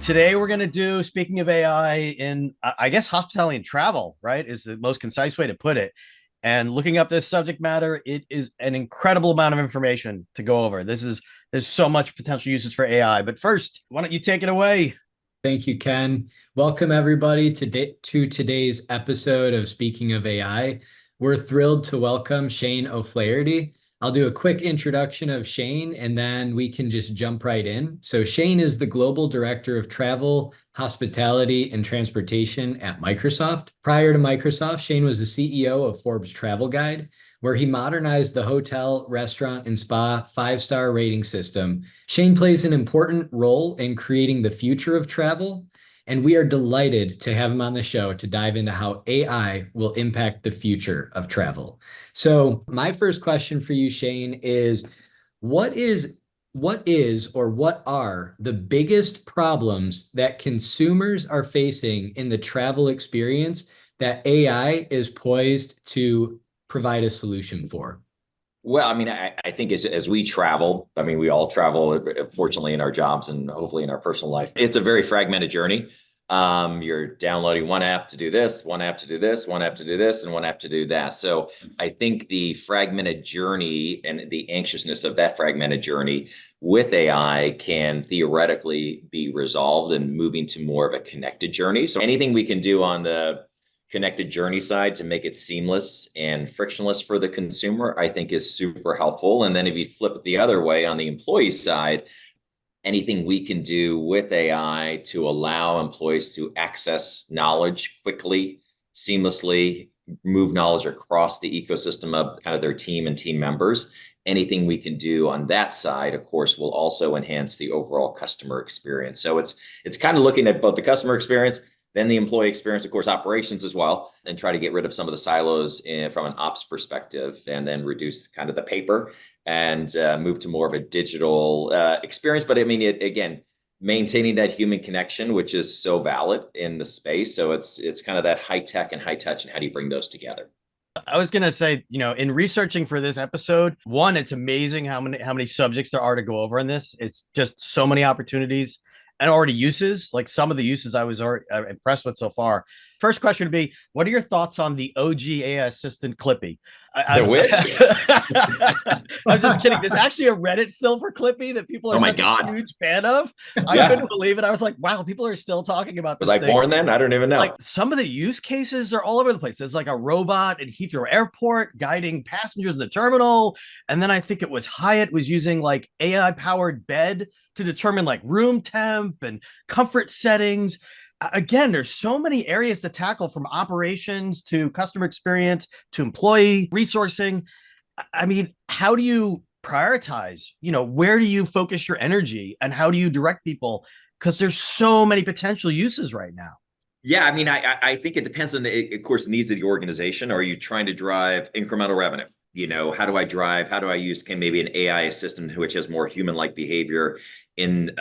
Today we're going to do, speaking of AI, in I guess hospitality and travel, right, is the most concise way to put it. And looking up this subject matter, it is an incredible amount of information to go over. There's so much potential uses for AI. But first, why don't you take it away? Thank you, Ken. Welcome, everybody, to today's episode of Speaking of AI. We're thrilled to welcome Shane O'Flaherty. I'll do a quick introduction of Shane, and then we can just jump right in. So Shane is the Global Director of Travel, Hospitality, and Transportation at Microsoft. Prior to Microsoft, Shane was the CEO of Forbes Travel Guide, where he modernized the hotel, restaurant, and spa five-star rating system. Shane plays an important role in creating the future of travel, and we are delighted to have him on the show to dive into how AI will impact the future of travel. So my first question for you, Shane, is what is or what are the biggest problems that consumers are facing in the travel experience that AI is poised to provide a solution for? Well, I think as we travel, we all travel, fortunately, in our jobs and hopefully in our personal life. It's a very fragmented journey. You're downloading one app to do this, one app to do this, one app to do this, and one app to do that. So I think the fragmented journey and the anxiousness of that fragmented journey with AI can theoretically be resolved and moving to more of a connected journey. So anything we can do on the connected journey side to make it seamless and frictionless for the consumer, I think is super helpful. And then if you flip it the other way on the employee side, anything we can do with AI to allow employees to access knowledge quickly, seamlessly, move knowledge across the ecosystem of kind of their team and team members. Anything we can do on that side, of course, will also enhance the overall customer experience. So it's kind of looking at both the customer experience, then the employee experience, of course, operations as well, and try to get rid of some of the silos from an ops perspective, and then reduce kind of the paper and move to more of a digital experience. But again, maintaining that human connection, which is so valid in the space. So it's kind of that high tech and high touch, and how do you bring those together? I was gonna say, in researching for this episode, one, it's amazing how many subjects there are to go over in this. It's just so many opportunities and already uses. Like some of the uses I was already impressed with so far. First question would be, what are your thoughts on the OG AI assistant Clippy? The which? I'm just kidding. There's actually a Reddit still for Clippy that people are Oh my such God. a huge fan of. I couldn't believe it. I was like, wow, people are still talking about this Was I thing. born then? I don't even know. Like some of the use cases are all over the place. There's like a robot in Heathrow Airport guiding passengers in the terminal. And then I think it was Hyatt was using like AI powered bed to determine like room temp and comfort settings. Again, there's so many areas to tackle, from operations to customer experience to employee resourcing. How do you prioritize? Where do you focus your energy, and how do you direct people? Because there's so many potential uses right now. Yeah, I think it depends on of course, the needs of the organization. Are you trying to drive incremental revenue? How do I use maybe an AI assistant which has more human-like behavior in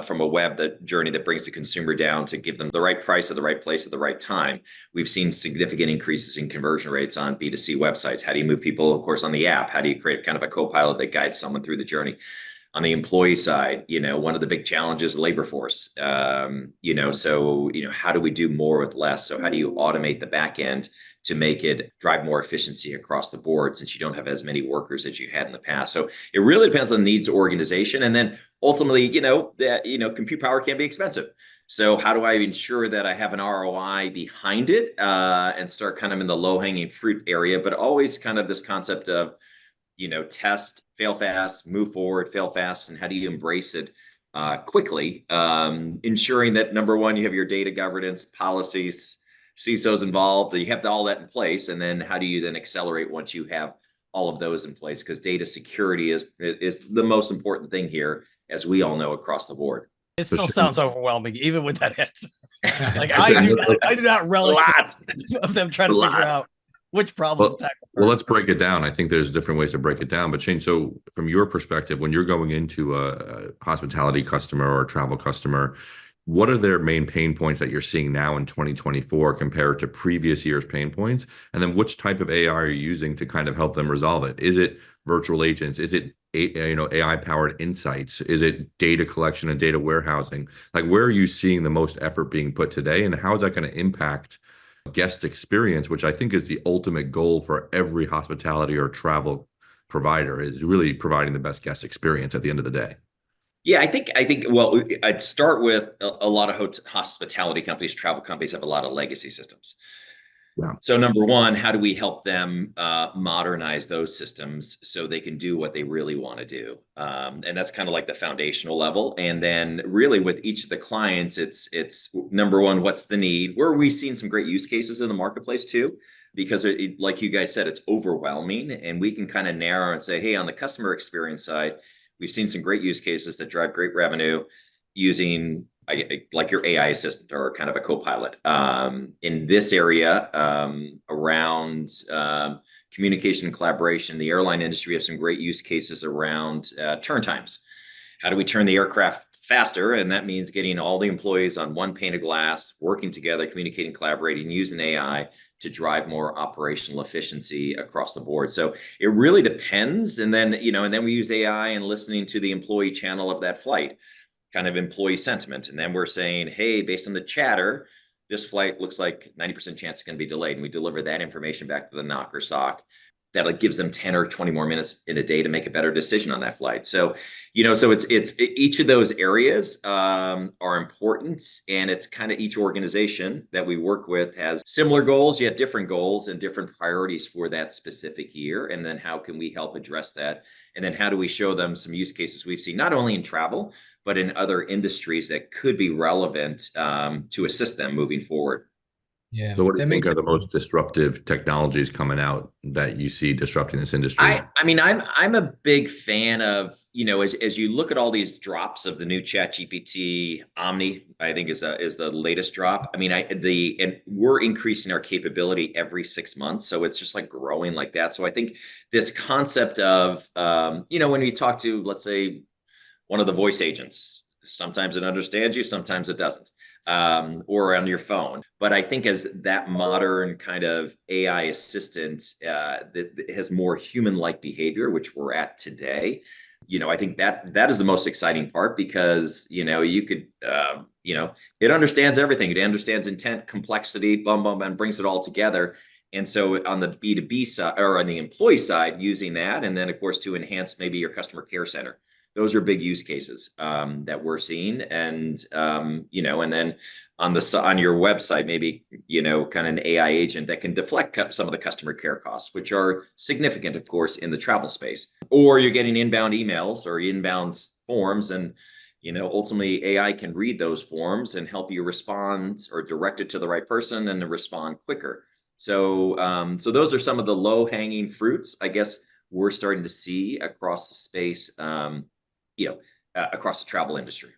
from a web journey that brings the consumer down to give them the right price at the right place at the right time. We've seen significant increases in conversion rates on B2C websites. How do you move people, of course, on the app? How do you create kind of a co-pilot that guides someone through the journey? On the employee side, one of the big challenges is labor force. How do we do more with less? So how do you automate the back end to make it drive more efficiency across the board, since you don't have as many workers as you had in the past? So it really depends on the needs of organization. And then ultimately, compute power can be expensive. So how do I ensure that I have an ROI behind it, and start kind of in the low hanging fruit area, but always kind of this concept of, test, fail fast, move forward, fail fast, and how do you embrace it quickly, ensuring that, number one, you have your data governance policies, CISOs involved, that you have all that in place, and then how do you then accelerate once you have all of those in place? Because data security is the most important thing here, as we all know, across the board. It still sounds overwhelming, even with that answer. Like I do not relish of them trying to figure out which problems to tackle first. Well, let's break it down. I think there's different ways to break it down. But Shane, so from your perspective, when you're going into a hospitality customer or a travel customer, what are their main pain points that you're seeing now in 2024 compared to previous years' pain points? And then which type of AI are you using to kind of help them resolve it? Is it virtual agents? Is it AI powered insights? Is it data collection and data warehousing? Like, where are you seeing the most effort being put today, and how is that going to impact guest experience, which I think is the ultimate goal for every hospitality or travel provider, is really providing the best guest experience at the end of the day? Yeah, I think well, I'd start with a lot of hospitality companies, travel companies have a lot of legacy systems. Yeah. So number one, how do we help them modernize those systems so they can do what they really want to do? And that's kind of like the foundational level. And then really with each of the clients, it's number one, what's the need? Where are we seeing some great use cases in the marketplace too? Because like you guys said, it's overwhelming, and we can kind of narrow and say, hey, on the customer experience side, we've seen some great use cases that drive great revenue using like your AI assistant or kind of a co-pilot. In this area around communication and collaboration, the airline industry has some great use cases around turn times. How do we turn the aircraft faster? And that means getting all the employees on one pane of glass, working together, communicating, collaborating, using AI to drive more operational efficiency across the board. So it really depends. And then, and then we use AI and listening to the employee channel of that flight, kind of employee sentiment. And then we're saying, hey, based on the chatter, this flight looks like 90% chance it's going to be delayed. And we deliver that information back to the NOC or SOC. That gives them 10 or 20 more minutes in a day to make a better decision on that flight. So, so it's each of those areas are important, and it's kind of each organization that we work with has similar goals, yet different goals and different priorities for that specific year. And then how can we help address that? And then how do we show them some use cases we've seen, not only in travel, but in other industries that could be relevant to assist them moving forward. Yeah, So what do that you think makes are the most disruptive technologies coming out that you see disrupting this industry? I mean, I'm a big fan of, as you look at all these drops of the new Chat GPT, Omni, I think is the latest drop. I mean, and we're increasing our capability every 6 months, so it's just like growing like that. So I think this concept of, when we talk to, let's say, one of the voice agents, sometimes it understands you, sometimes it doesn't, or on your phone. But I think as that modern kind of AI assistant that has more human-like behavior, which we're at today, I think that is the most exciting part, because you could it understands everything. It understands intent, complexity, and brings it all together. And so on the B2B side, or on the employee side, using that, and then of course to enhance maybe your customer care center. Those are big use cases that we're seeing. And and then on your website, maybe kind of an AI agent that can deflect some of the customer care costs, which are significant, of course, in the travel space. Or you're getting inbound emails or inbound forms, and ultimately AI can read those forms and help you respond or direct it to the right person and to respond quicker. So those are some of the low hanging fruits, I guess, we're starting to see across the space, across the travel industry.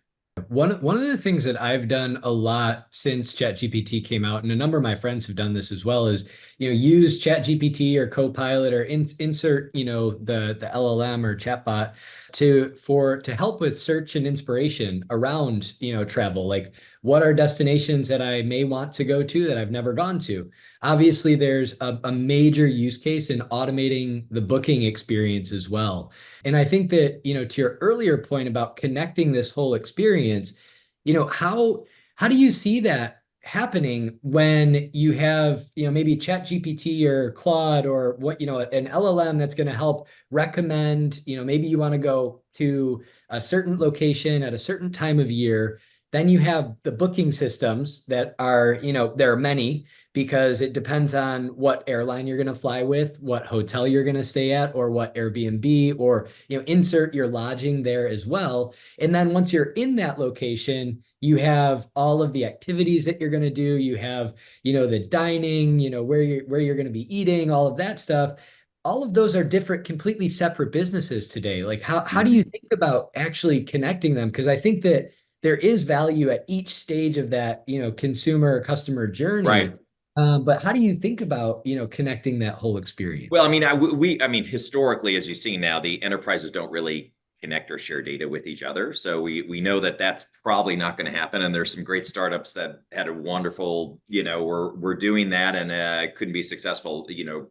One of the things that I've done a lot since ChatGPT came out, and a number of my friends have done this as well, is use ChatGPT or Copilot or insert the LLM or chatbot to help with search and inspiration around travel. Like, what are destinations that I may want to go to that I've never gone to? Obviously, there's a major use case in automating the booking experience as well. And I think that, to your earlier point about connecting this whole experience, how do you see that happening when you have, maybe ChatGPT or Claude or an LLM that's going to help recommend, maybe you want to go to a certain location at a certain time of year. Then you have the booking systems that are, there are many, because it depends on what airline you're going to fly with, what hotel you're going to stay at, or what Airbnb, or insert your lodging there as well. And then once you're in that location, you have all of the activities that you're going to do. You have the dining, where you're going to be eating, all of that stuff. All of those are different, completely separate businesses today. Like, how do you think about actually connecting them? Because I think that there is value at each stage of that consumer customer journey. Right. But how do you think about connecting that whole experience? Well, I mean, historically, as you see now, the enterprises don't really connect or share data with each other. So we know that that's probably not going to happen. And there's some great startups that had a wonderful, we're doing that, and couldn't be successful,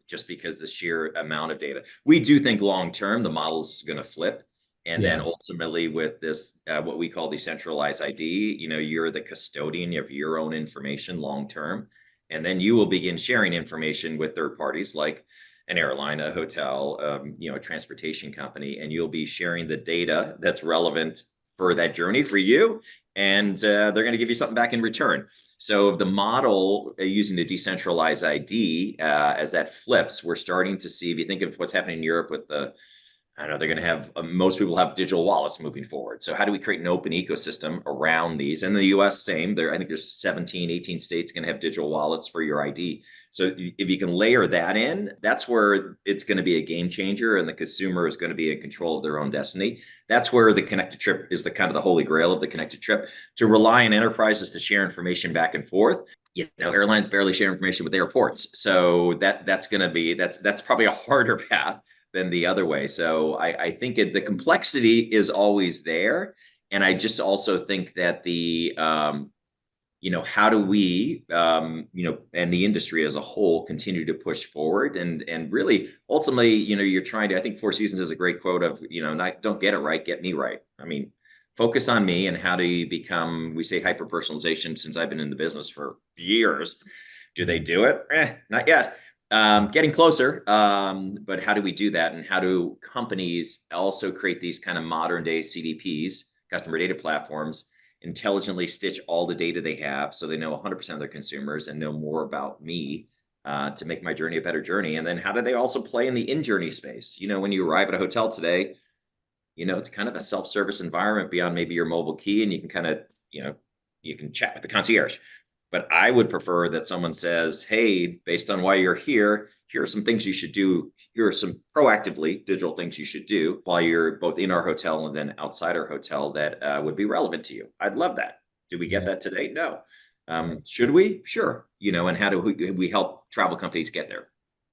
just because the sheer amount of data. We do think long term the model's going to flip. And then ultimately with this, what we call decentralized ID, you're the custodian of your own information long term. And then you will begin sharing information with third parties like an airline, a hotel, a transportation company, and you'll be sharing the data that's relevant for that journey for you. And they're going to give you something back in return. So the model using the decentralized ID, as that flips, we're starting to see, if you think of what's happening in Europe with I know they're going to have, most people have digital wallets moving forward. So how do we create an open ecosystem around these? And the US, same. I think there's 17, 18 states going to have digital wallets for your ID. So if you can layer that in, that's where it's going to be a game changer, and the consumer is going to be in control of their own destiny. That's where the connected trip is the kind of the holy grail of the connected trip, to rely on enterprises to share information back and forth. Airlines barely share information with airports. So that's going to be, that's probably a harder path than the other way. So I think the complexity is always there. And I just also think that how do we, and the industry as a whole continue to push forward, and really ultimately, you're trying to, I think Four Seasons is a great quote of, don't get it right, get me right. I mean, focus on me, and how do you become, we say hyper personalization since I've been in the business for years. Do they do it? Not yet. Getting closer, but how do we do that? And how do companies also create these kind of modern day CDPs, customer data platforms, intelligently stitch all the data they have so they know 100% of their consumers and know more about me, to make my journey a better journey? And then how do they also play in the in-journey space? When you arrive at a hotel today, it's kind of a self-service environment beyond maybe your mobile key, and you can kind of, you can chat with the concierge. But I would prefer that someone says, hey, based on why you're here, here are some things you should do. Here are some proactively digital things you should do while you're both in our hotel and then outside our hotel that would be relevant to you. I'd love that. Do we get that today? No. Should we? Sure. And how do we help travel companies get there?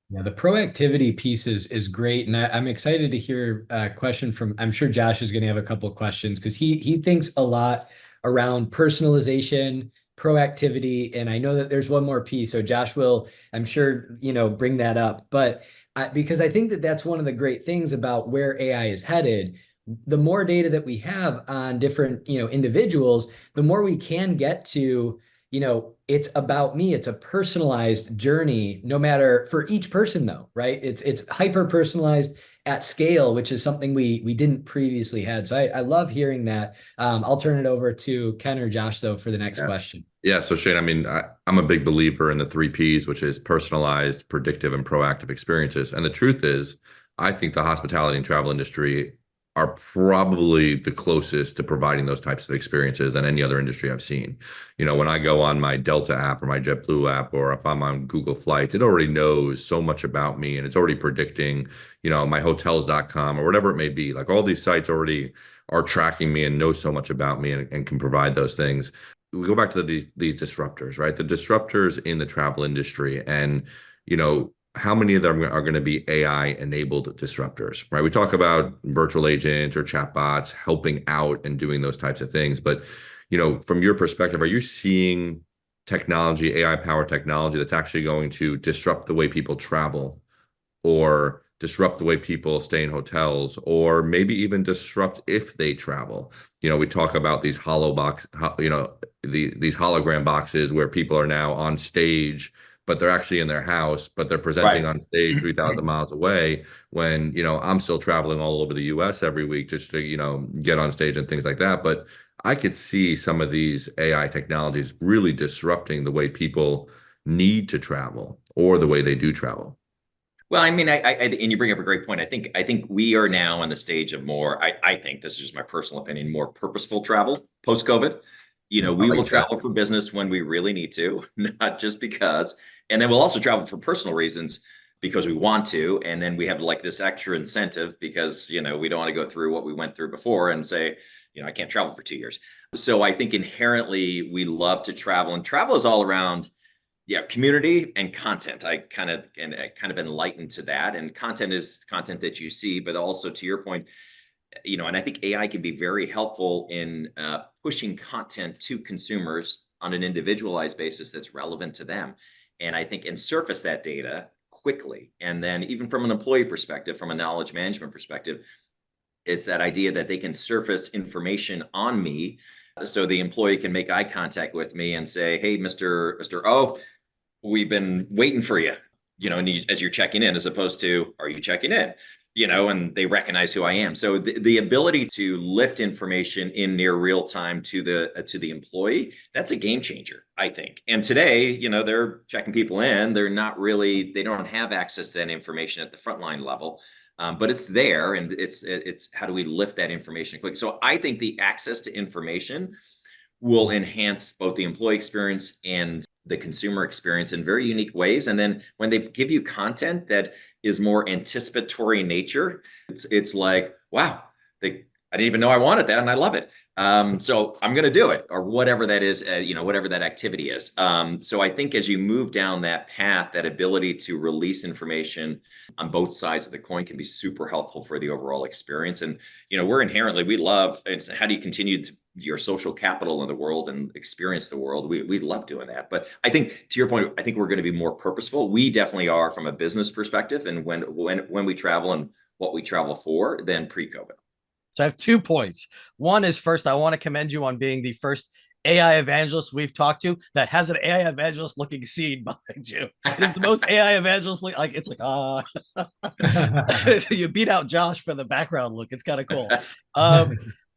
Yeah, the proactivity piece is great. And I'm excited to hear a question from, I'm sure Josh is going to have a couple of questions, because he thinks a lot around personalization, proactivity. And I know that there's one more piece. So Josh will, I'm sure, bring that up. But because I think that that's one of the great things about where AI is headed. The more data that we have on different, individuals, the more we can get to, it's about me. It's a personalized journey, no matter for each person, though, right? It's hyper personalized at scale, which is something we didn't previously had. So I love hearing that. I'll turn it over to Ken or Josh, though, for the next question. Yeah. So Shane, I mean, I'm a big believer in the 3 Ps, which is personalized, predictive, and proactive experiences. And the truth is, I think the hospitality and travel industry are probably the closest to providing those types of experiences than any other industry I've seen. When I go on my Delta app or my JetBlue app, or if I'm on Google Flights, it already knows so much about me, and it's already predicting, my hotels.com or whatever it may be. Like, all these sites already are tracking me and know so much about me, and can provide those things. We go back to these disruptors, right? The disruptors in the travel industry, and how many of them are going to be AI enabled disruptors, right? We talk about virtual agents or chatbots helping out and doing those types of things, but from your perspective, are you seeing technology, AI powered technology, that's actually going to disrupt the way people travel, or disrupt the way people stay in hotels, or maybe even disrupt if they travel? We talk about these these hologram boxes where people are now on stage, but they're actually in their house, but they're presenting on stage 3,000 miles away, when, I'm still traveling all over the US every week just to, get on stage and things like that. But I could see some of these AI technologies really disrupting the way people need to travel, or the way they do travel. Well, I mean, and you bring up a great point. I think we are now on the stage of more, I think this is just my personal opinion, more purposeful travel post-COVID. We will travel for business when we really need to, not just because. And then we'll also travel for personal reasons because we want to. And then we have like this extra incentive because, we don't want to go through what we went through before and say, I can't travel for 2 years. So I think inherently we love to travel, and travel is all around, community and content. I kind of enlightened to that. And content is content that you see, but also, to your point, and I think AI can be very helpful in pushing content to consumers on an individualized basis that's relevant to them. And I think and surface that data quickly. And then even from an employee perspective, from a knowledge management perspective, it's that idea that they can surface information on me so the employee can make eye contact with me and say, hey, Mr. O, we've been waiting for you, and as you're checking in, as opposed to, are you checking in? And they recognize who I am. So the ability to lift information in near real time to the employee, that's a game changer, I think. And today, they're checking people in. They don't have access to that information at the frontline level. But it's there, and it's how do we lift that information quick? So I think the access to information will enhance both the employee experience and the consumer experience in very unique ways. And then when they give you content that is more anticipatory in nature, it's like, wow, I didn't even know I wanted that, and I love it. So I'm going to do it, or whatever that is, whatever that activity is. So I think as you move down that path, that ability to release information on both sides of the coin can be super helpful for the overall experience. And, we love, it's how do you continue your social capital in the world and experience the world? We love doing that. But I think, to your point, I think we're going to be more purposeful. We definitely are from a business perspective, and when we travel and what we travel for, than pre-COVID. So I have 2 points. One is, first, I want to commend you on being the first AI evangelist we've talked to that has an AI evangelist looking scene behind you. It's the most AI evangelist, it's like, you beat out Josh for the background look. It's kind of cool.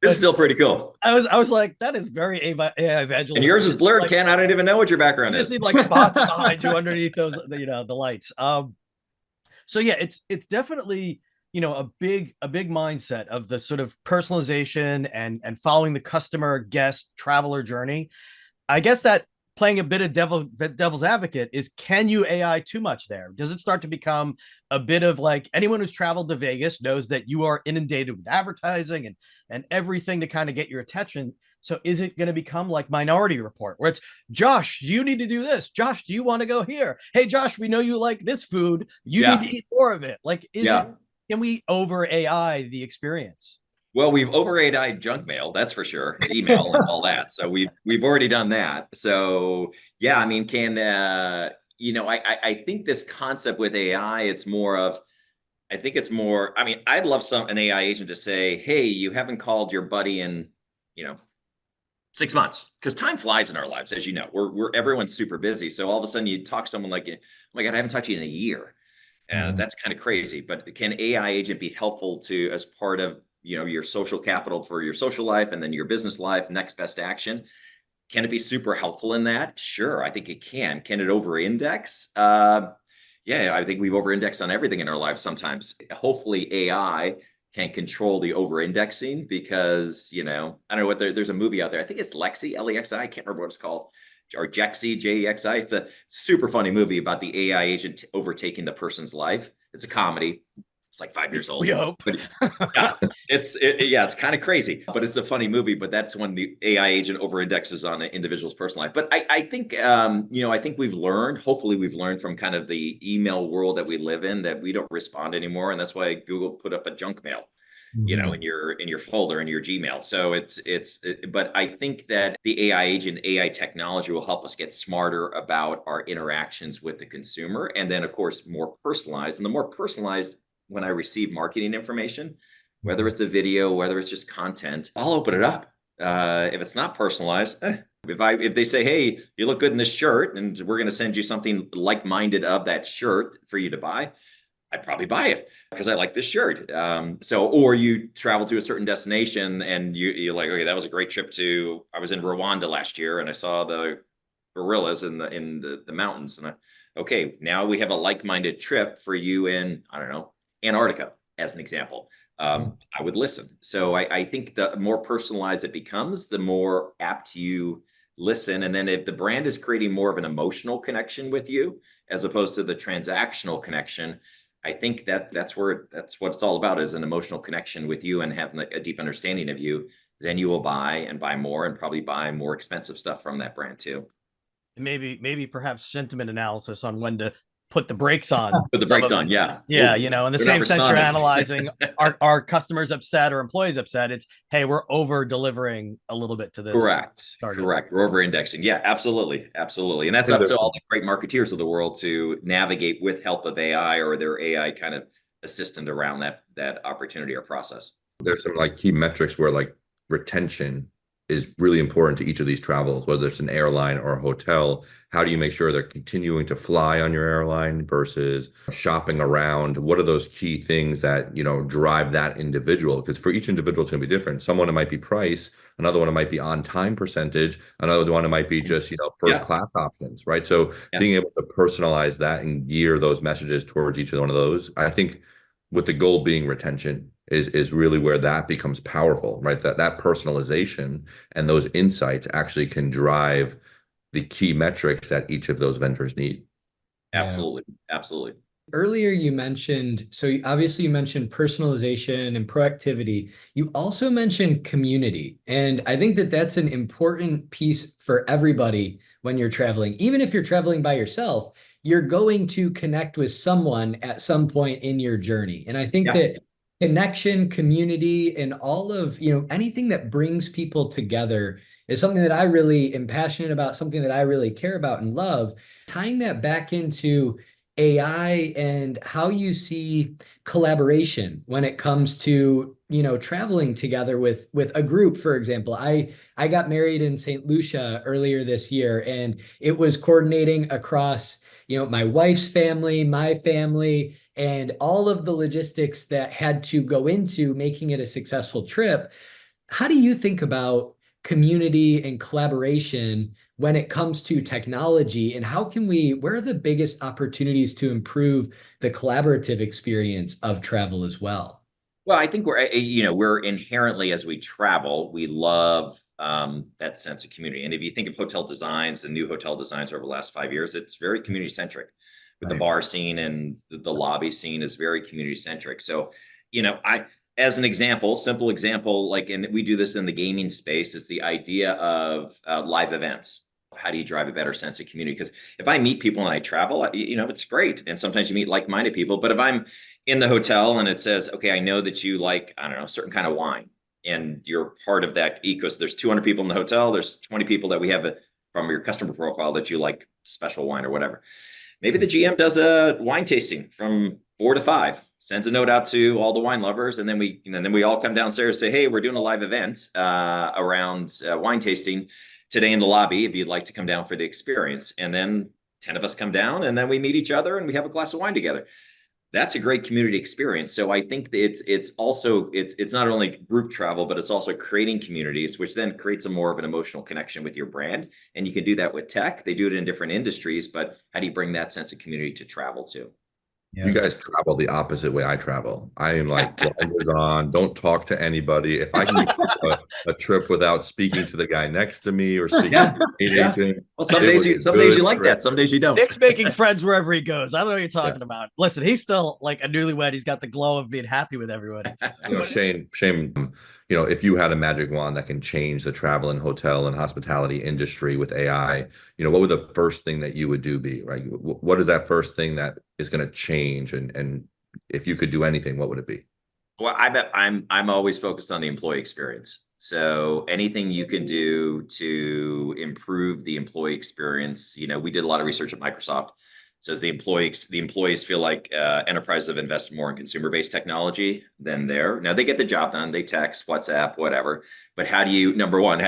It's still pretty cool. I was like, that is very AI evangelist. And yours is blurred, Ken. I don't even know what your background is. You is. just need bots behind you underneath those, the lights. So yeah, it's definitely a big mindset of the sort of personalization and following the customer, guest, traveler journey. I guess that playing a bit of devil's advocate is, can you AI too much there? Does it start to become a bit of like, anyone who's traveled to Vegas knows that you are inundated with advertising and everything to kind of get your attention. So is it going to become like Minority Report, where it's, Josh, you need to do this. Josh, do you want to go here? Hey, Josh, we know you like this food. You need to eat more of it. Like, can we over AI the experience? Well, we've over AI'd junk mail, that's for sure, email and all that. So we've already done that. So yeah, I mean, I think this concept with AI, I mean, I'd love an AI agent to say, hey, you haven't called your buddy in, 6 months, because time flies in our lives, as you know. Everyone's super busy. So all of a sudden you talk to someone like, oh my God, I haven't talked to you in a year. That's kind of crazy. But can AI agent be helpful as part of your social capital for your social life, and then your business life, next best action? Can it be super helpful in that? Sure, I think it can. Can it over-index? Yeah, I think we've over-indexed on everything in our lives sometimes. Hopefully AI can control the over-indexing, because I don't know what there's a movie out there. I think it's Lexi, Lexi. I can't remember what it's called. Or Jexi, Jexi. It's a super funny movie about the AI agent overtaking the person's life. It's a comedy. It's like 5 years old. We hope. But yeah, it's kind of crazy, but it's a funny movie. But that's when the AI agent over-indexes on an individual's personal life. But I think, I think hopefully we've learned from kind of the email world that we live in, that we don't respond anymore. And that's why Google put up a junk mail, in your folder, in your Gmail. So but I think that the AI agent, AI technology will help us get smarter about our interactions with the consumer. And then, of course, more personalized. And the more personalized, when I receive marketing information, whether it's a video, whether it's just content, I'll open it up. If it's not personalized, if they say, hey, you look good in this shirt, and we're going to send you something like-minded of that shirt for you to buy, I'd probably buy it because I like this shirt. Or you travel to a certain destination and you're like, okay, that was a great trip I was in Rwanda last year and I saw the gorillas in the mountains. And okay, now we have a like-minded trip for you in, I don't know, Antarctica, as an example. I would listen. So I think the more personalized it becomes, the more apt you listen. And then if the brand is creating more of an emotional connection with you, as opposed to the transactional connection, I think that's what it's all about, is an emotional connection with you and having a deep understanding of you. Then you will buy and buy more, and probably buy more expensive stuff from that brand too. Maybe perhaps sentiment analysis on when to put the brakes on. Put the brakes on, yeah. Yeah, Ooh, you know, in the they're not same sense you're responding. analyzing our customers upset or employees upset, it's, hey, we're over delivering a little bit to this Correct. target. Correct. We're over indexing. Yeah, absolutely. Absolutely. And that's I think up to there's all the great marketeers of the world to navigate with help of AI or their AI kind of assistant around that opportunity or process. there's some like key metrics where like retention is really important to each of these travels, whether it's an airline or a hotel. How do you make sure they're continuing to fly on your airline versus shopping around? What are those key things that, you know, drive that individual? Because for each individual, it's going to be different. Someone, it might be price, another one, it might be on time percentage, another one, it might be just, you know, first Yeah. class options, right? So Yeah. being able to personalize that and gear those messages towards each one of those, I think with the goal being retention is really where that becomes powerful, right? That personalization and those insights actually can drive the key metrics that each of those vendors need. Absolutely. Absolutely. Earlier you mentioned, so obviously you mentioned personalization and proactivity. You also mentioned community. And I think that that's an important piece for everybody when you're traveling. Even if you're traveling by yourself, you're going to connect with someone at some point in your journey. And I think Yeah. that connection, community, and all of, anything that brings people together is something that I really am passionate about, something that I really care about and love. Tying that back into AI and how you see collaboration when it comes to, traveling together with a group. For example, I got married in St. Lucia earlier this year, and it was coordinating across, my wife's family, my family, and all of the logistics that had to go into making it a successful trip. How do you think about community and collaboration when it comes to technology, and where are the biggest opportunities to improve the collaborative experience of travel as well? Well, I think we're inherently, as we travel, we love that sense of community. And if you think of hotel designs, the new hotel designs over the last 5 years, it's very community centric. With the Right. bar scene and the lobby scene is very community centric. So, as an example, simple example, like, and we do this in the gaming space, is the idea of live events. How do you drive a better sense of community? Because if I meet people and I travel, it's great. And sometimes you meet like-minded people. But if I'm in the hotel and it says, okay, I know that you like, I don't know, a certain kind of wine, and you're part of that ecosystem. There's 200 people in the hotel. There's 20 people that we have from your customer profile that you like special wine or whatever. Maybe the GM does a wine tasting from 4 to 5, sends a note out to all the wine lovers, and then we all come downstairs and say, hey, we're doing a live event around wine tasting today in the lobby. If you'd like to come down for the experience, and then 10 of us come down, and then we meet each other and we have a glass of wine together. That's a great community experience. So I think that it's not only group travel, but it's also creating communities, which then creates a more of an emotional connection with your brand. And you can do that with tech. They do it in different industries, but how do you bring that sense of community to travel too? You guys travel the opposite way I travel. I am like blinders on, don't talk to anybody. If I can get a trip without speaking to the guy next to me or speaking Yeah. to the Yeah. agent, Well, some it days was a some days you good like trip. that. Some days you don't. Nick's making friends wherever he goes. I don't know what you're talking about. Listen, he's still like a newlywed. He's got the glow of being happy with everybody. Shane, if you had a magic wand that can change the travel and hotel and hospitality industry with AI, what would the first thing that you would do be, right? What is that first thing that is going to change? And if you could do anything, what would it be? Well, I bet I'm always focused on the employee experience. So anything you can do to improve the employee experience, we did a lot of research at Microsoft. It says the employees feel like enterprises have invested more in consumer-based technology than now they get the job done, they text, WhatsApp, whatever. But number one,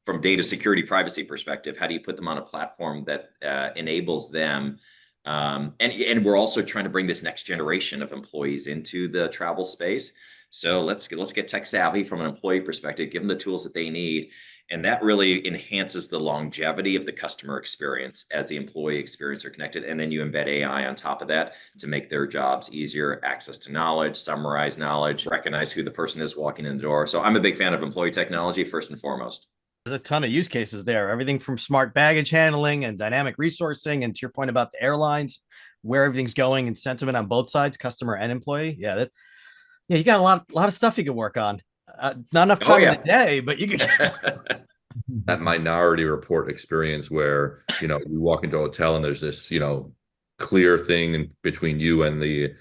from data security privacy perspective, how do you put them on a platform that enables them? And we're also trying to bring this next generation of employees into the travel space. So let's get tech savvy from an employee perspective, give them the tools that they need. And that really enhances the longevity of the customer experience as the employee experience are connected. And then you embed AI on top of that to make their jobs easier, access to knowledge, summarize knowledge, recognize who the person is walking in the door. So I'm a big fan of employee technology first and foremost. There's a ton of use cases there. Everything from smart baggage handling and dynamic resourcing, and to your point about the airlines, where everything's going and sentiment on both sides, customer and employee. Yeah, you got a lot of stuff you can work on. Not enough time in the day, but you can. That Minority Report experience where, you walk into a hotel and there's this, clear thing between you and the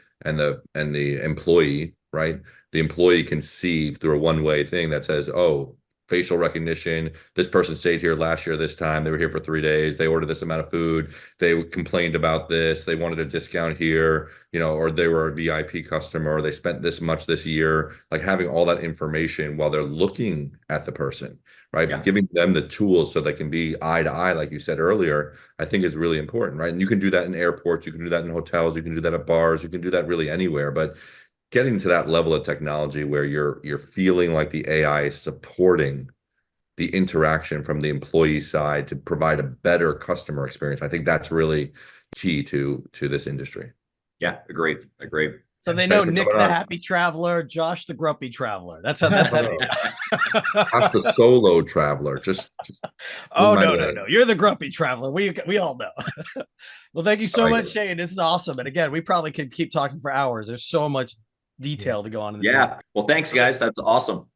employee, right? The employee can see through a one-way thing that says, oh, facial recognition, this person stayed here last year this time, they were here for 3 days, they ordered this amount of food, they complained about this, they wanted a discount here, or they were a VIP customer, or they spent this much this year. Like having all that information while they're looking at the person, right? Yeah. Giving them the tools so they can be eye to eye, like you said earlier, I think is really important, right? And you can do that in airports, you can do that in hotels, you can do that at bars, you can do that really anywhere. But getting to that level of technology where you're feeling like the AI is supporting the interaction from the employee side to provide a better customer experience, I think that's really key to this industry. Yeah, agreed. So they know Nick the happy traveler, Josh the grumpy traveler. That's how they know. Josh the solo traveler. Just oh no. You're the grumpy traveler. We all know. Well, thank you so much, Shane. This is awesome. And again, we probably could keep talking for hours. There's so much detail to go on in this. Yeah. Well, thanks, guys. That's awesome.